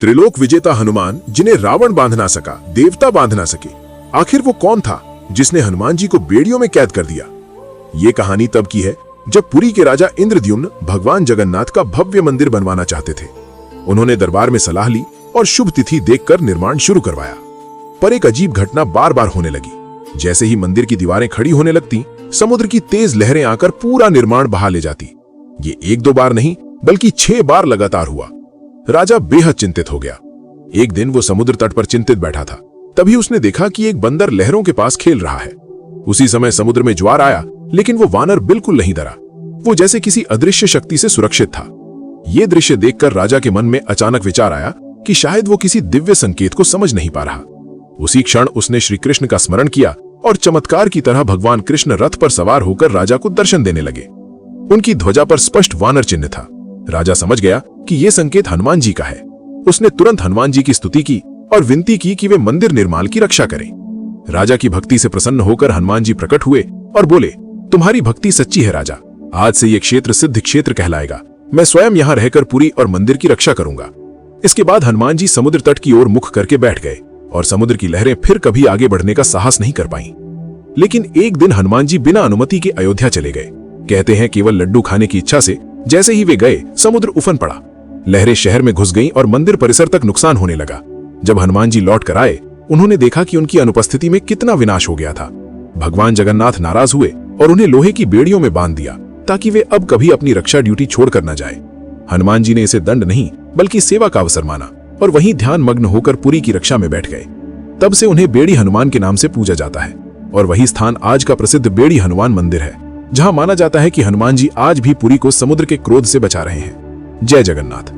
त्रिलोक विजेता हनुमान, जिन्हें रावण बांध ना सका, देवता बांध ना सके, आखिर वो कौन था जिसने हनुमान जी को बेड़ियों में कैद कर दिया? ये कहानी तब की है जब पुरी के राजा इंद्रद्युम्न भगवान जगन्नाथ का भव्य मंदिर बनवाना चाहते थे। उन्होंने दरबार में सलाह ली और शुभ तिथि देखकर निर्माण शुरू करवाया। पर एक अजीब घटना बार बार होने लगी। जैसे ही मंदिर की दीवारें खड़ी होने लगती, समुद्र की तेज लहरें आकर पूरा निर्माण बहा ले जाती। ये एक दो बार नहीं बल्कि 6 बार लगातार हुआ। राजा बेहद चिंतित हो गया। एक दिन वो समुद्र तट पर चिंतित बैठा था, तभी उसने देखा कि एक बंदर लहरों के पास खेल रहा है। उसी समय समुद्र में ज्वार आया, लेकिन वो वानर बिल्कुल नहीं डरा। वो जैसे किसी अदृश्य शक्ति से सुरक्षित था। ये दृश्य देखकर राजा के मन में अचानक विचार आया कि शायद वो किसी दिव्य संकेत को समझ नहीं पा रहा। उसी क्षण उसने श्री कृष्ण का स्मरण किया और चमत्कार की तरह भगवान कृष्ण रथ पर सवार होकर राजा को दर्शन देने लगे। उनकी ध्वजा पर स्पष्ट वानर चिन्ह था। राजा समझ गया कि यह संकेत हनुमान जी का है। उसने तुरंत हनुमान जी की स्तुति की और विनती की कि वे मंदिर निर्माण की रक्षा करें। राजा की भक्ति से प्रसन्न होकर हनुमान जी प्रकट हुए और बोले, तुम्हारी भक्ति सच्ची है राजा। आज से यह क्षेत्र सिद्ध क्षेत्र कहलाएगा। मैं स्वयं यहाँ रहकर पुरी और मंदिर की रक्षा करूंगा। इसके बाद हनुमान जी समुद्र तट की ओर मुख करके बैठ गए और समुद्र की लहरें फिर कभी आगे बढ़ने का साहस नहीं कर पाईं। लेकिन एक दिन हनुमान जी बिना अनुमति के अयोध्या चले गए। कहते हैं केवल लड्डू खाने की इच्छा से जैसे ही वे गए, समुद्र उफन पड़ा। लहरें शहर में घुस गईं और मंदिर परिसर तक नुकसान होने लगा। जब हनुमान जी लौट कर आए, उन्होंने देखा कि उनकी अनुपस्थिति में कितना विनाश हो गया था। भगवान जगन्नाथ नाराज हुए और उन्हें लोहे की बेड़ियों में बांध दिया ताकि वे अब कभी अपनी रक्षा ड्यूटी छोड़कर न जाए। हनुमान जी ने इसे दंड नहीं बल्कि सेवा का अवसर माना और वहीं ध्यान मग्न होकर पुरी की रक्षा में बैठ गए। तब से उन्हें बेड़ी हनुमान के नाम से पूजा जाता है और वही स्थान आज का प्रसिद्ध बेड़ी हनुमान मंदिर है, जहां माना जाता है कि हनुमान जी आज भी पुरी को समुद्र के क्रोध से बचा रहे हैं। जय जगन्नाथ।